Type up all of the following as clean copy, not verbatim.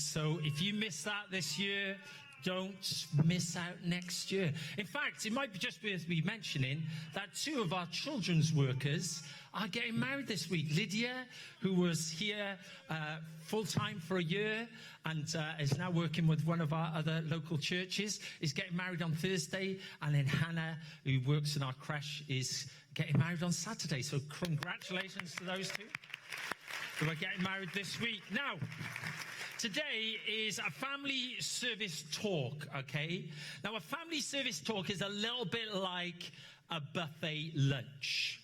So if you miss that this year, don't miss out next year. In fact, it might be just worth me mentioning that 2 of our children's workers are getting married this week. Lydia, who was here full-time for a year and is now working with one of our other local churches, is getting married on Thursday. And then Hannah, who works in our creche, is getting married on Saturday. So congratulations to those 2 who are getting married this week. Now, today is a family service talk, okay? Now, a family service talk is a little bit like a buffet lunch.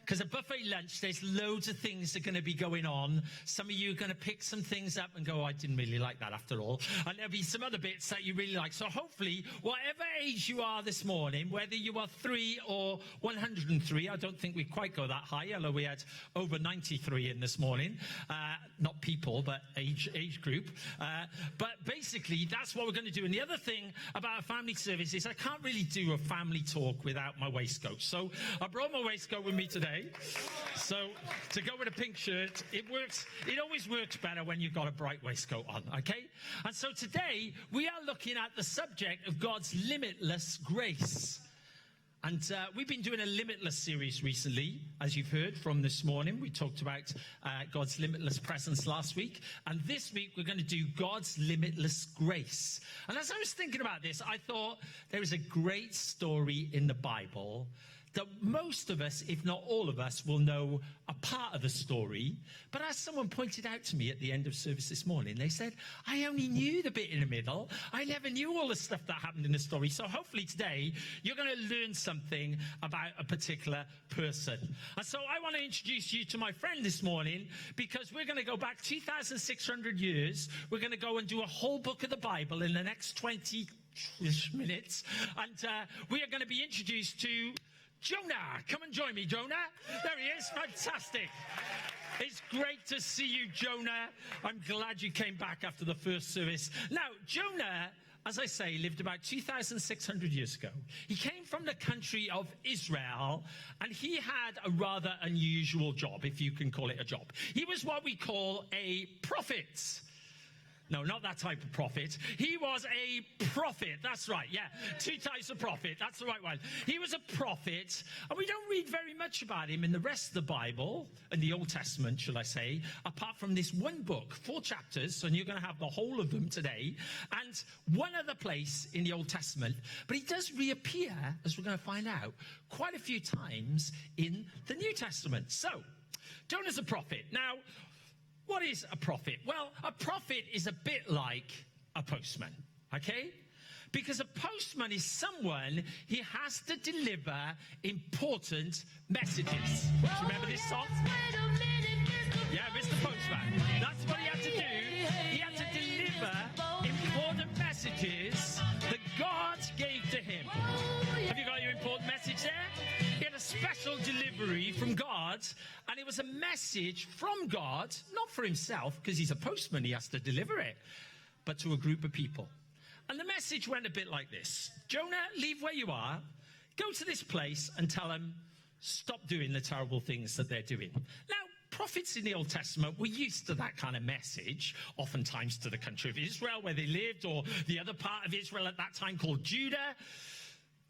Because a buffet lunch, there's loads of things that are going to be going on. Some of you are going to pick some things up and go, oh, I didn't really like that after all. And there'll be some other bits that you really like. So hopefully, whatever age you are this morning, whether you are 3 or 103, I don't think we quite go that high, although we had over 93 in this morning. Not people, but age group. But basically, that's what we're going to do. And the other thing about a family service is I can't really do a family talk without my waistcoat. So I brought my waistcoat with me today. So to go with a pink shirt, it works. It always works better when you've got a bright waistcoat on, okay? And so today we are looking at the subject of God's limitless grace. And we've been doing a limitless series recently, as you've heard from this morning. We talked about God's limitless presence last week. And this week we're going to do God's limitless grace. And as I was thinking about this, I thought there is a great story in the Bible that most of us, if not all of us, will know a part of the story. But as someone pointed out to me at the end of service this morning, they said, I only knew the bit in the middle. I never knew all the stuff that happened in the story. So hopefully today, you're going to learn something about a particular person. And so I want to introduce you to my friend this morning, because we're going to go back 2,600 years. We're going to go and do a whole book of the Bible in the next 20-ish minutes. And we are going to be introduced to Jonah. Come and join me, Jonah. There he is. Fantastic. It's great to see you, Jonah. I'm glad you came back after the first service. Now, Jonah, as I say, lived about 2,600 years ago. He came from the country of Israel, and he had a rather unusual job, if you can call it a job. He was what we call a prophet. No, not that type of prophet. He was a prophet. That's right, yeah. 2 types of prophet. That's the right one. He was a prophet, and we don't read very much about him in the rest of the Bible, in the Old Testament, shall I say, apart from this one book, 4 chapters, and you're going to have the whole of them today, and one other place in the Old Testament. But he does reappear, as we're going to find out, quite a few times in the New Testament. So, Jonah's a prophet. Now, what is a prophet? Well, a prophet is a bit like a postman, okay? Because a postman is someone, he has to deliver important messages. Do you remember this song? Yeah, Mr. Postman. That's what he had to do. He had to deliver important messages that God gave to him. Have you got your important message there? He had a special delivery from God, and it was a message from God, not for himself, because he's a postman, he has to deliver it, but to a group of people. And the message went a bit like this. Jonah, leave where you are, go to this place and tell them, stop doing the terrible things that they're doing. Now, prophets in the Old Testament were used to that kind of message, oftentimes to the country of Israel where they lived, or the other part of Israel at that time called Judah.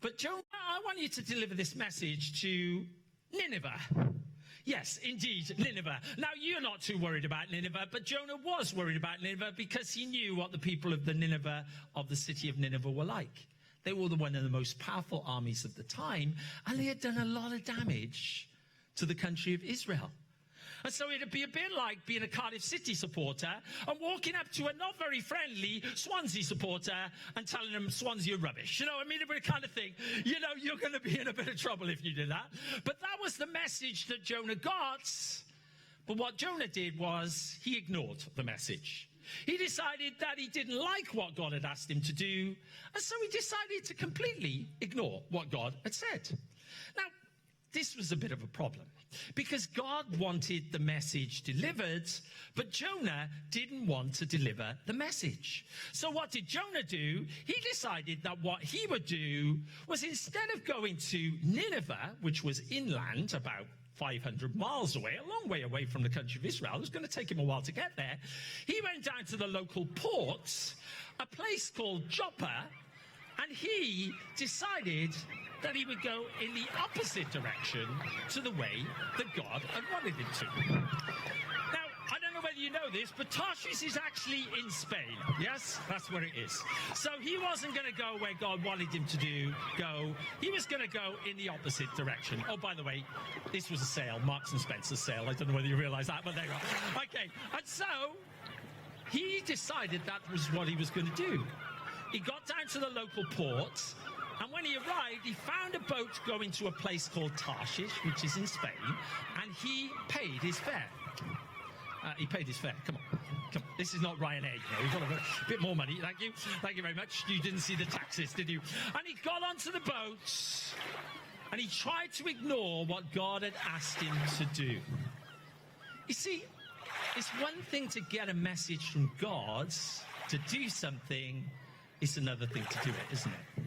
But Jonah, I want you to deliver this message to Nineveh. Yes, indeed, Nineveh. Now, you're not too worried about Nineveh, but Jonah was worried about Nineveh because he knew what the people of the Nineveh, of the city of Nineveh, were like. They were one of the most powerful armies of the time, and they had done a lot of damage to the country of Israel. And so it'd be a bit like being a Cardiff City supporter and walking up to a not very friendly Swansea supporter and telling them Swansea are rubbish. You know, I mean, a bit of kind of thing. You know, you're going to be in a bit of trouble if you do that. But that was the message that Jonah got. But what Jonah did was he ignored the message. He decided that he didn't like what God had asked him to do. And so he decided to completely ignore what God had said. Now, this was a bit of a problem because God wanted the message delivered, but Jonah didn't want to deliver the message. So what did Jonah do? He decided that what he would do was, instead of going to Nineveh, which was inland about 500 miles away, a long way away from the country of Israel. It was going to take him a while to get there. He went down to the local port, a place called Joppa, and he decided that he would go in the opposite direction to the way that God had wanted him to. Now, I don't know whether you know this, but Tarshish is actually in Spain. Yes, that's where it is. So he wasn't going to go where God wanted him to go. He was going to go in the opposite direction. Oh, by the way, this was a sale, Marks and Spencer's sale. I don't know whether you realize that, but there you go. Okay, and so he decided that was what he was going to do. He got down to the local port, and when he arrived, he found a boat going to a place called Tarshish, which is in Spain, and he paid his fare. He paid his fare. Come on. This is not Ryanair, you know. We've got a bit more money. Thank you. Thank you very much. You didn't see the taxes, did you? And he got onto the boat, and he tried to ignore what God had asked him to do. You see, it's one thing to get a message from God to do something. It's another thing to do it, isn't it?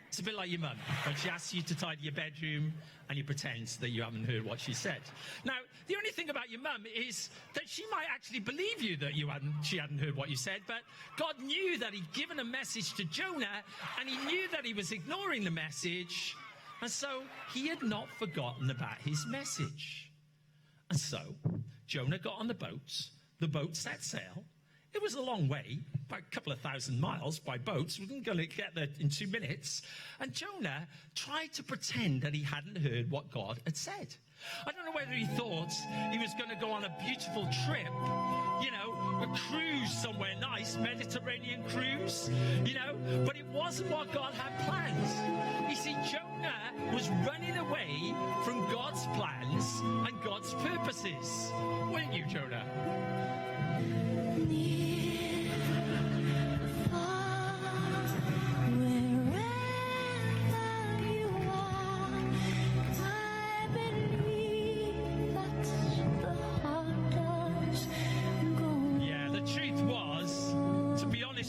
It's a bit like your mum, when she asks you to tidy your bedroom and you pretend that you haven't heard what she said. Now, the only thing about your mum is that she might actually believe you that she hadn't heard what you said, but God knew that he'd given a message to Jonah, and he knew that he was ignoring the message, and so he had not forgotten about his message. And so, Jonah got on the boat set sail. It was a long way, about a couple of 1,000 miles by boat. We weren't going to get there in 2 minutes. And Jonah tried to pretend that he hadn't heard what God had said. I don't know whether he thought he was going to go on a beautiful trip, you know, a cruise somewhere nice, Mediterranean cruise, you know, but it wasn't what God had planned. You see, Jonah was running away from God's plans and God's purposes. Weren't you, Jonah?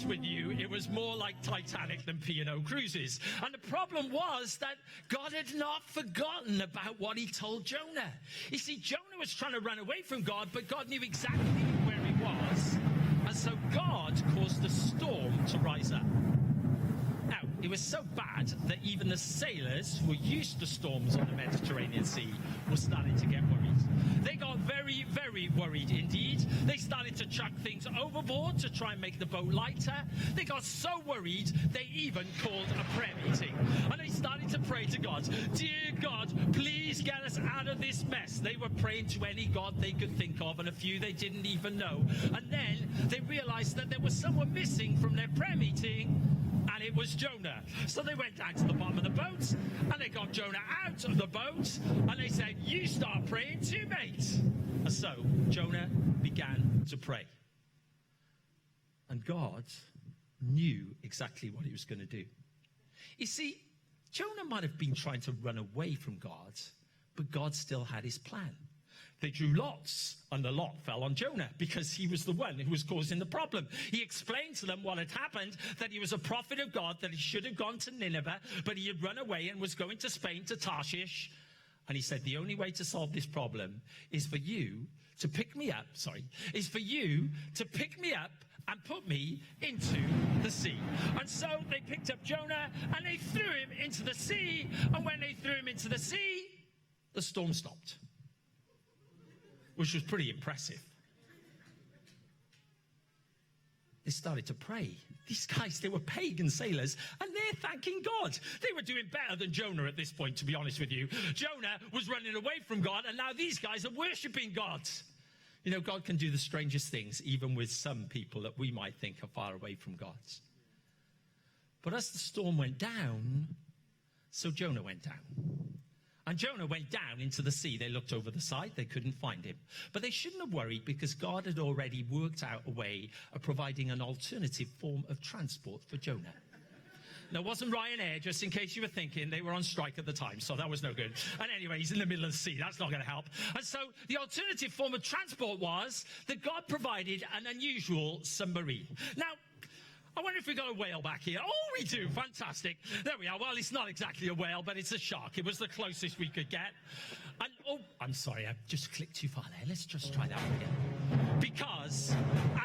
With you, it was more like Titanic than P&O Cruises. And the problem was that God had not forgotten about what he told Jonah. You see, Jonah was trying to run away from God, but God knew exactly where he was. And so God caused the storm to rise up. Now, it was so bad that even the sailors who were used to storms on the Mediterranean Sea were starting to get worried. They got very, very worried indeed. They started to chuck things overboard to try and make the boat lighter. They got so worried, they even called a prayer meeting. And they started to pray to God. Dear God, please get us out of this mess. They were praying to any God they could think of, and a few they didn't even know. And then they realized that there was someone missing from their prayer meeting, and it was Jonah. So they went down to the bottom of the boat, and they got Jonah out of the boat, and they said, you start praying too, mate. And so Jonah began to pray. And God knew exactly what he was going to do. You see, Jonah might have been trying to run away from God, but God still had his plan. They drew lots, and the lot fell on Jonah because he was the one who was causing the problem. He explained to them what had happened, that he was a prophet of God, that he should have gone to Nineveh, but he had run away and was going to Spain, to Tarshish. And he said, the only way to solve this problem is for you to pick me up, and put me into the sea. And so they picked up Jonah and they threw him into the sea. And when they threw him into the sea, the storm stopped, which was pretty impressive. They started to pray. These guys, they were pagan sailors, and they're thanking God. They were doing better than Jonah at this point, to be honest with you. Jonah was running away from God, and now these guys are worshiping God. You know, God can do the strangest things, even with some people that we might think are far away from God. But as the storm went down, so Jonah went down. And Jonah went down into the sea. They looked over the side. They couldn't find him. But they shouldn't have worried, because God had already worked out a way of providing an alternative form of transport for Jonah. Now, it wasn't Ryanair, just in case you were thinking. They were on strike at the time, so that was no good. And anyway, he's in the middle of the sea. That's not going to help. And so the alternative form of transport was that God provided an unusual submarine. Now, I wonder if we got a whale back here. Oh, we do. Fantastic. There we are. Well, it's not exactly a whale, but it's a shark. It was the closest we could get. And, oh, I'm sorry. I just clicked too far there. Let's just try that one again. Because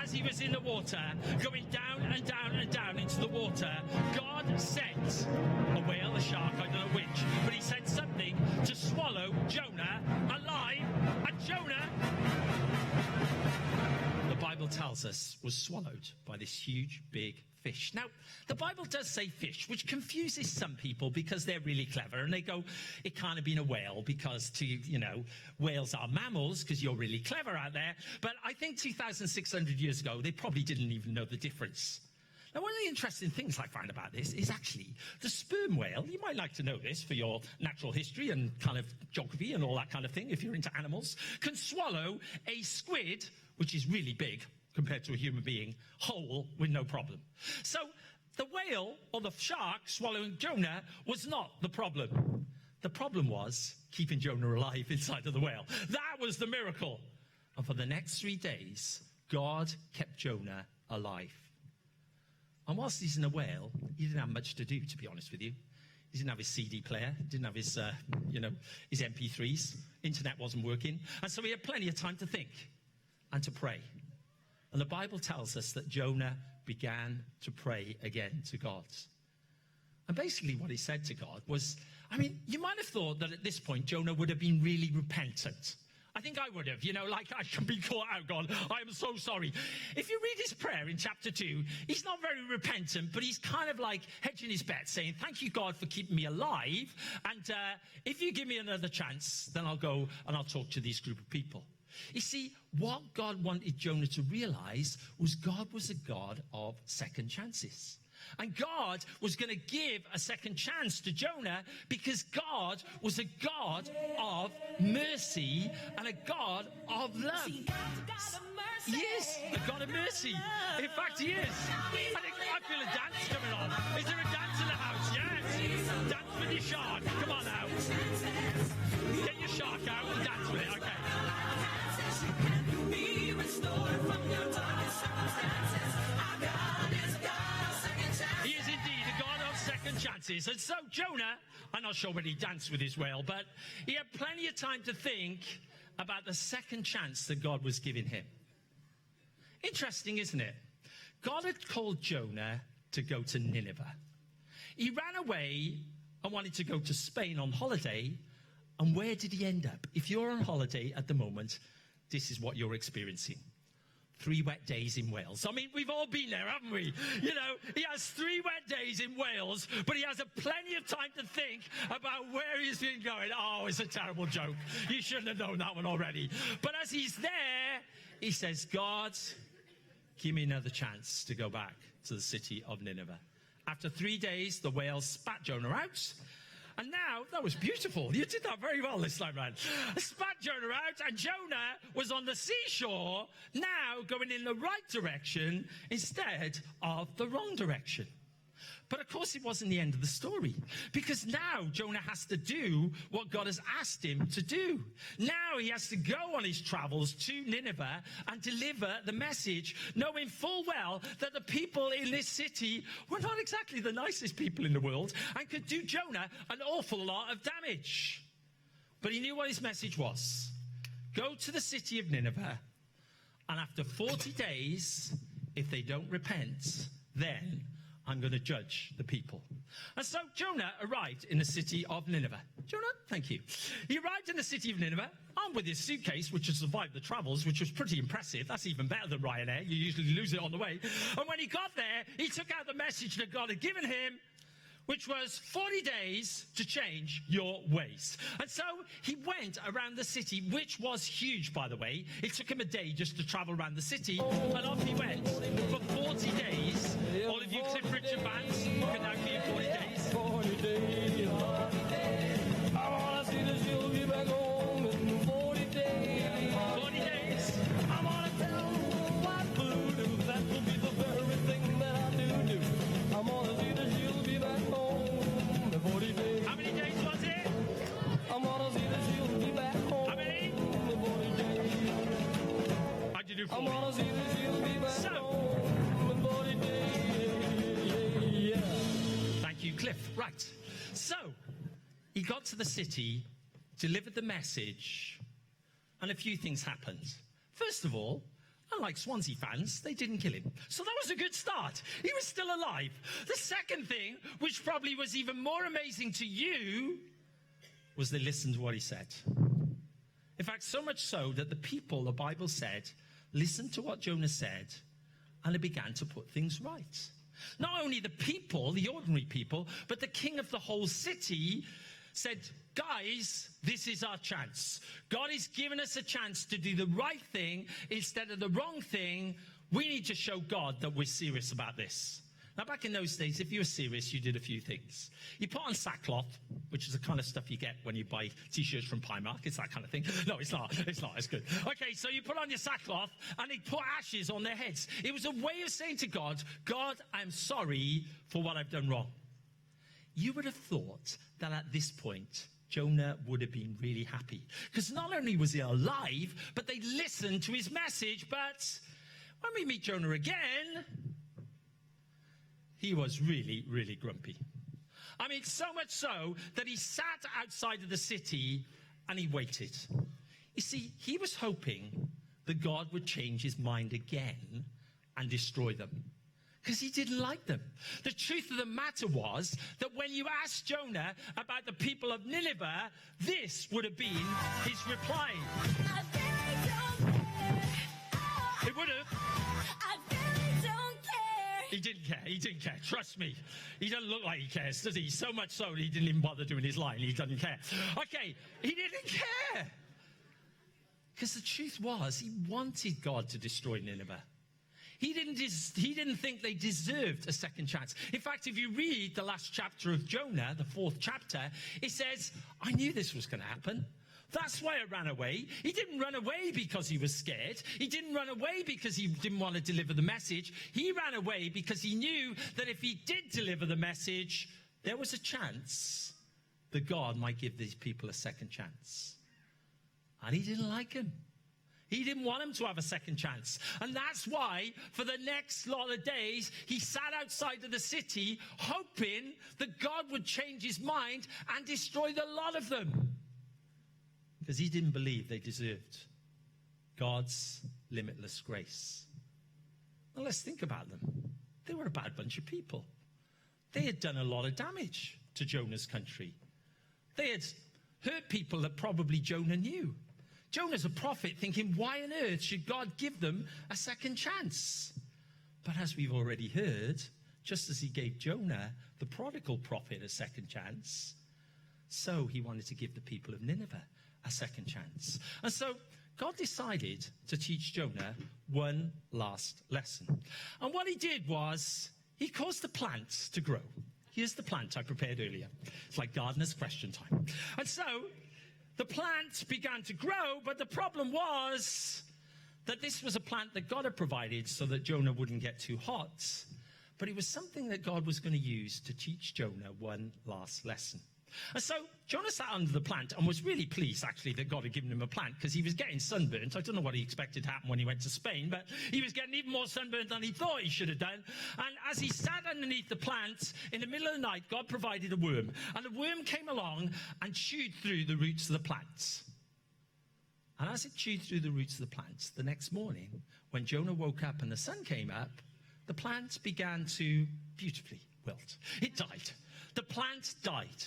as he was in the water, going down and down and down into the water, God sent a whale, a shark, I don't know which, but he sent something to swallow Jonah alive. And Jonah, the Bible tells us, was swallowed by this huge, big fish. Now, the Bible does say fish, which confuses some people because they're really clever. And they go, it can't have been a whale because, whales are mammals because you're really clever out there. But I think 2,600 years ago, they probably didn't even know the difference. Now, one of the interesting things I find about this is actually the sperm whale. You might like to know this for your natural history and kind of geography and all that kind of thing, if you're into animals, can swallow a squid, which is really big compared to a human being, whole with no problem. So the whale or the shark swallowing Jonah was not the problem. The problem was keeping Jonah alive inside of the whale. That was the miracle. And for the next 3 days, God kept Jonah alive. And whilst he's in a whale, he didn't have much to do, to be honest with you. He didn't have his CD player, didn't have his, his MP3s. Internet wasn't working. And so he had plenty of time to think and to pray. And the Bible tells us that Jonah began to pray again to God. And basically what he said to God was, you might have thought that at this point Jonah would have been really repentant. I think I would have, I could be caught out, God, I am so sorry. If you read his prayer in chapter 2, he's not very repentant, but he's kind of like hedging his bet, saying, thank you, God, for keeping me alive. And if you give me another chance, then I'll go and I'll talk to this group of people. You see, what God wanted Jonah to realize was God was a God of second chances. And God was going to give a second chance to Jonah because God was a God of mercy and a God of love. He is a God of mercy. In fact, he is. I feel a dance coming on. Is there a dance in the house? Yes. Dance with your shark. Come on now. Get your shark out and dance with it. Okay. He is indeed a God of second chances. And so Jonah, I'm not sure when he danced with his whale, but he had plenty of time to think about the second chance that God was giving him. Interesting, isn't it? God had called Jonah to go to Nineveh. He ran away and wanted to go to Spain on holiday. And where did he end up? If you're on holiday at the moment, this is what you're experiencing. 3 wet days in Wales. We've all been there, haven't we? He has 3 wet days in Wales, but he has plenty of time to think about where he's been going. Oh, it's a terrible joke. You shouldn't have known that one already. But as he's there, he says, God, give me another chance to go back to the city of Nineveh. After 3 days, the whales spat Jonah out. And now, that was beautiful. You did that very well this time round. Spat Jonah out, and Jonah was on the seashore, now going in the right direction instead of the wrong direction. But of course, it wasn't the end of the story, because now Jonah has to do what God has asked him to do. Now he has to go on his travels to Nineveh and deliver the message, knowing full well that the people in this city were not exactly the nicest people in the world and could do Jonah an awful lot of damage. But he knew what his message was. Go to the city of Nineveh, and after 40 days, if they don't repent, then I'm going to judge the people. And so Jonah arrived in the city of Nineveh. Jonah, thank you. He arrived in the city of Nineveh, armed with his suitcase, which had survived the travels, which was pretty impressive. That's even better than Ryanair. You usually lose it on the way. And when he got there, he took out the message that God had given him, which was 40 days to change your ways. And so he went around the city, which was huge, by the way. It took him a day just to travel around the city, and off he went for 40 days. All of you Cliff Richard fans can now be 40 days. 40 days. I want to see the she'll be back home in 40 days. 40 days. I want to tell what voodoo, that will be the very thing that I do. I want to see the she'll be back home in 40 days. How many days was it? I want to see the she'll be back home. How many? In 40 days. How'd you do 40? I want to see the she'll be back home in 40 days. Right. So, he got to the city, delivered the message, and a few things happened. First of all, unlike Swansea fans, they didn't kill him. So that was a good start. He was still alive. The second thing, which probably was even more amazing to you, was they listened to what he said. In fact, so much so that the people, the Bible said, listened to what Jonah said, and they began to put things right. Not only the people, the ordinary people, but the king of the whole city said, guys, this is our chance. God is giving us a chance to do the right thing instead of the wrong thing. We need to show God that we're serious about this. Now, back in those days, if you were serious, you did a few things. You put on sackcloth, which is the kind of stuff you get when you buy T-shirts from Primark. It's that kind of thing. No, it's not. It's not. It's good. Okay, so you put on your sackcloth, and they put ashes on their heads. It was a way of saying to God, God, I'm sorry for what I've done wrong. You would have thought that at this point, Jonah would have been really happy. Because not only was he alive, but they listened to his message. But when we meet Jonah again, he was really, really grumpy. I mean, so much so that he sat outside of the city and he waited. You see, he was hoping that God would change his mind again and destroy them, because he didn't like them. The truth of the matter was that when you asked Jonah about the people of Nineveh, this would have been his reply. I really don't care. It would have. I really don't care. He didn't care. He didn't care. Trust me. He doesn't look like he cares, does he? So much so that he didn't even bother doing his line. He doesn't care. Okay, he didn't care. Because the truth was, he wanted God to destroy Nineveh. He didn't think they deserved a second chance. In fact, if you read the last chapter of Jonah, the 4th chapter, it says, I knew this was going to happen. That's why I ran away. He didn't run away because he was scared. He didn't run away because he didn't want to deliver the message. He ran away because he knew that if he did deliver the message, there was a chance that God might give these people a second chance. And he didn't like him. He didn't want him to have a second chance. And that's why, for the next lot of days, he sat outside of the city, hoping that God would change his mind and destroy the lot of them. Because he didn't believe they deserved God's limitless grace. Well, let's think about them. They were a bad bunch of people. They had done a lot of damage to Jonah's country. They had hurt people that probably Jonah knew. Jonah's a prophet thinking, why on earth should God give them a second chance? But as we've already heard, just as he gave Jonah, the prodigal prophet, a second chance, so he wanted to give the people of Nineveh a second chance. And so God decided to teach Jonah one last lesson. And what he did was he caused the plants to grow. Here's the plant I prepared earlier. It's like gardener's question time. And so the plant began to grow, but the problem was that this was a plant that God had provided so that Jonah wouldn't get too hot. But it was something that God was going to use to teach Jonah one last lesson. And so Jonah sat under the plant and was really pleased, actually, that God had given him a plant, because he was getting sunburnt. I don't know what he expected to happen when he went to Spain, but he was getting even more sunburnt than he thought he should have done. And as he sat underneath the plant, in the middle of the night, God provided a worm. And the worm came along and chewed through the roots of the plant. And as it chewed through the roots of the plant, the next morning, when Jonah woke up and the sun came up, the plant began to beautifully wilt. It died. The plant died.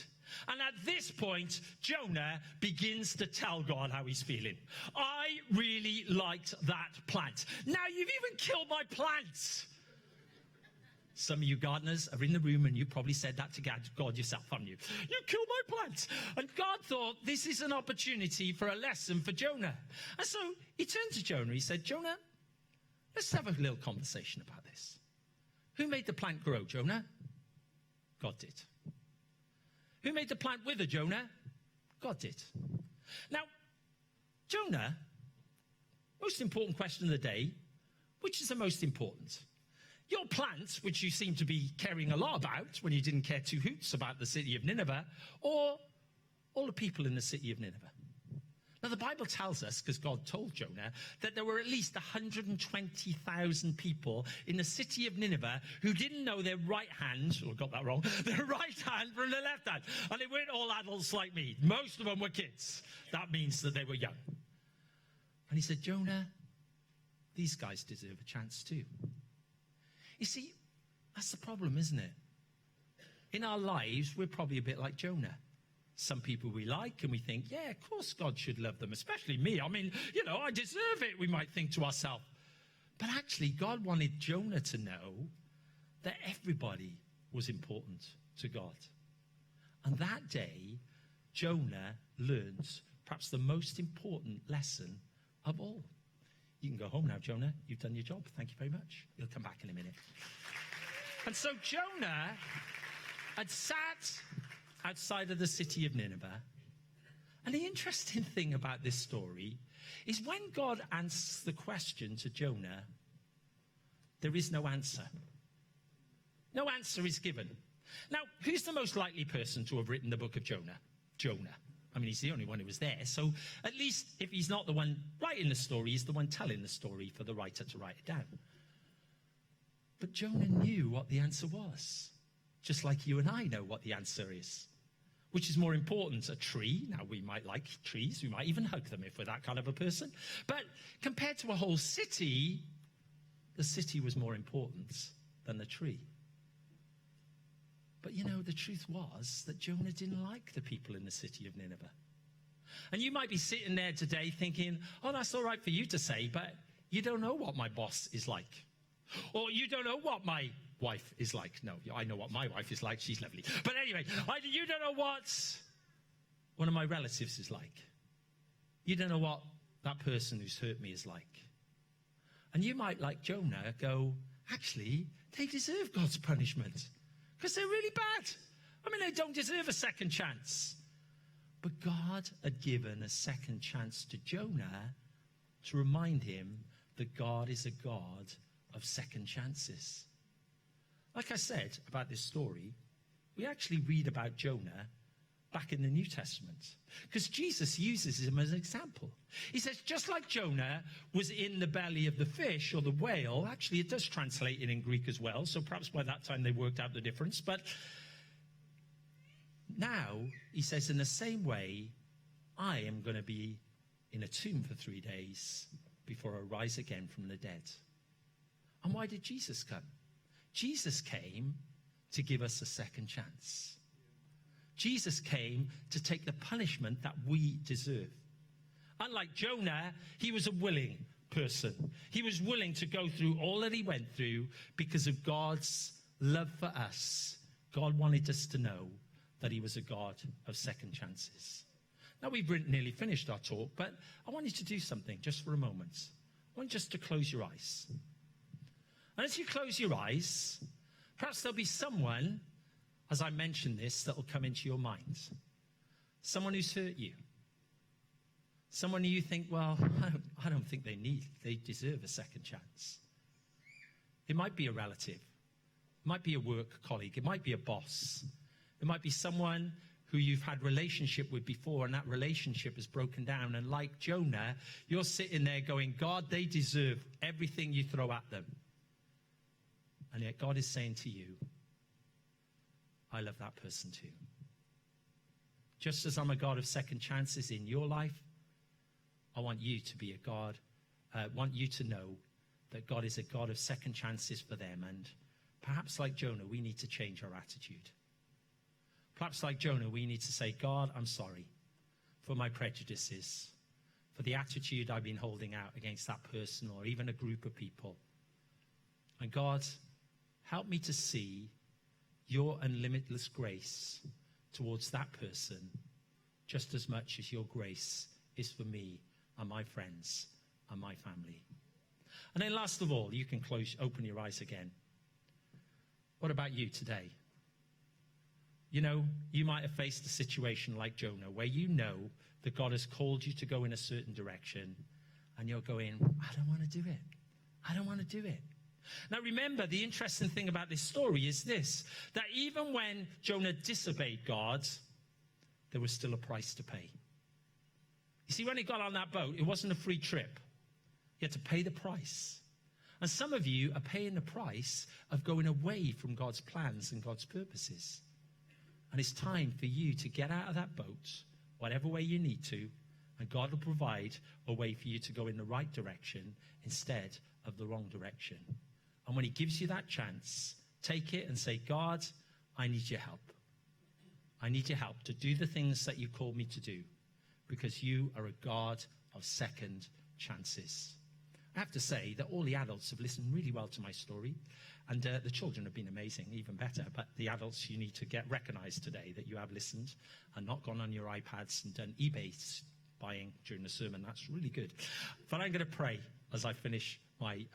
And at this point, Jonah begins to tell God how he's feeling. I really liked that plant. Now you've even killed my plants. Some of you gardeners are in the room and you probably said that to God yourself, haven't you? You killed my plants. And God thought this is an opportunity for a lesson for Jonah. And so he turned to Jonah. He said, Jonah, let's have a little conversation about this. Who made the plant grow, Jonah? God did. Who made the plant wither, Jonah? God did. Now, Jonah, most important question of the day, which is the most important? Your plant, which you seem to be caring a lot about when you didn't care two hoots about the city of Nineveh, or all the people in the city of Nineveh? Now, the Bible tells us, because God told Jonah, that there were at least 120,000 people in the city of Nineveh who didn't know their right hand, or got that wrong, their right hand from their left hand. And they weren't all adults like me. Most of them were kids. That means that they were young. And he said, Jonah, these guys deserve a chance too. You see, that's the problem, isn't it? In our lives, we're probably a bit like Jonah. Some people we like and we think, yeah, of course God should love them, especially me. I mean, I deserve it, we might think to ourselves. But actually, God wanted Jonah to know that everybody was important to God. And that day, Jonah learned perhaps the most important lesson of all. You can go home now, Jonah. You've done your job. Thank you very much. You'll come back in a minute. And so Jonah had sat outside of the city of Nineveh. And the interesting thing about this story is when God asks the question to Jonah, there is no answer. No answer is given. Now, who's the most likely person to have written the book of Jonah? Jonah. I mean, he's the only one who was there. So at least if he's not the one writing the story, he's the one telling the story for the writer to write it down. But Jonah knew what the answer was, just like you and I know what the answer is. Which is more important, a tree? Now, we might like trees. We might even hug them if we're that kind of a person. But compared to a whole city, the city was more important than the tree. But the truth was that Jonah didn't like the people in the city of Nineveh. And you might be sitting there today thinking, oh, that's all right for you to say, but you don't know what my boss is like. Or you don't know what my wife is like. No, I know what my wife is like. She's lovely. But anyway, you don't know what one of my relatives is like. You don't know what that person who's hurt me is like. And you might, like Jonah, go, actually, they deserve God's punishment because they're really bad. I mean, they don't deserve a second chance. But God had given a second chance to Jonah to remind him that God is a God of second chances. Like I said about this story, we actually read about Jonah back in the New Testament because Jesus uses him as an example. He says, just like Jonah was in the belly of the fish or the whale, actually it does translate in Greek as well, so perhaps by that time they worked out the difference, but now he says, in the same way, I am going to be in a tomb for 3 days before I rise again from the dead. And why did Jesus come? Jesus came to give us a second chance. Jesus came to take the punishment that we deserve. Unlike Jonah, he was a willing person. He was willing to go through all that he went through because of God's love for us. God wanted us to know that he was a God of second chances. Now, we've nearly finished our talk, but I want you to do something just for a moment. I want you just to close your eyes. And as you close your eyes, perhaps there'll be someone, as I mentioned this, that will come into your mind. Someone who's hurt you. Someone who you think, well, I don't think they deserve a second chance. It might be a relative. It might be a work colleague. It might be a boss. It might be someone who you've had relationship with before and that relationship has broken down. And like Jonah, you're sitting there going, God, they deserve everything you throw at them. And yet God is saying to you, I love that person too. Just as I'm a God of second chances in your life, I want you to be a God, want you to know that God is a God of second chances for them. And perhaps like Jonah, we need to change our attitude. Perhaps like Jonah, we need to say, God, I'm sorry for my prejudices, for the attitude I've been holding out against that person or even a group of people. And God, help me to see your unlimitless grace towards that person just as much as your grace is for me and my friends and my family. And then last of all, you can open your eyes again. What about you today? You know, you might have faced a situation like Jonah where you know that God has called you to go in a certain direction and you're going, I don't want to do it. I don't want to do it. Now remember, the interesting thing about this story is this, that even when Jonah disobeyed God, there was still a price to pay. You see, when he got on that boat, it wasn't a free trip. You had to pay the price. And some of you are paying the price of going away from God's plans and God's purposes. And it's time for you to get out of that boat, whatever way you need to, and God will provide a way for you to go in the right direction instead of the wrong direction. And when he gives you that chance, take it and say, God, I need your help. I need your help to do the things that you called me to do, because you are a God of second chances. I have to say that all the adults have listened really well to my story, and the children have been amazing, even better. But the adults, you need to get recognized today that you have listened and not gone on your iPads and done eBay buying during the sermon. That's really good. But I'm going to pray as I finish my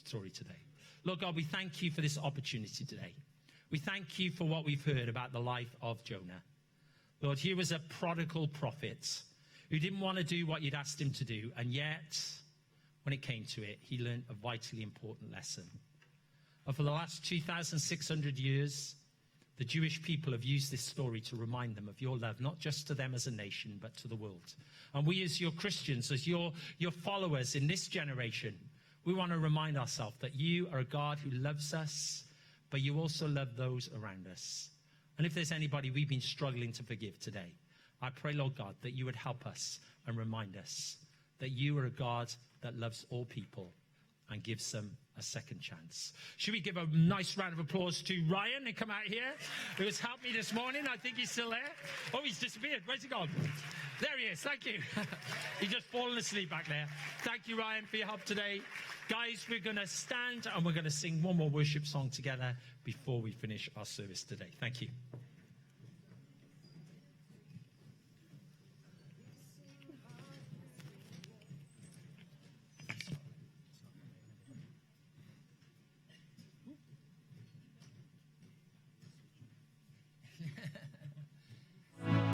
story today. Lord God, we thank you for this opportunity today. We thank you for what we've heard about the life of Jonah. Lord, here was a prodigal prophet who didn't want to do what you'd asked him to do, and yet, when it came to it, he learned a vitally important lesson. And for the last 2,600 years, the Jewish people have used this story to remind them of your love, not just to them as a nation, but to the world. And we as your Christians, as your followers in this generation, we want to remind ourselves that you are a God who loves us, but you also love those around us. And if there's anybody we've been struggling to forgive today, I pray, Lord God, that you would help us and remind us that you are a God that loves all people and gives them a second chance. Should we give a nice round of applause to Ryan and come out here, who has helped me this morning? I think he's still there. Oh, he's disappeared. Where's he gone? There he is. Thank you. He's just fallen asleep back there. Thank you, Ryan, for your help today. Guys, we're going to stand and we're going to sing one more worship song together before we finish our service today. Thank you.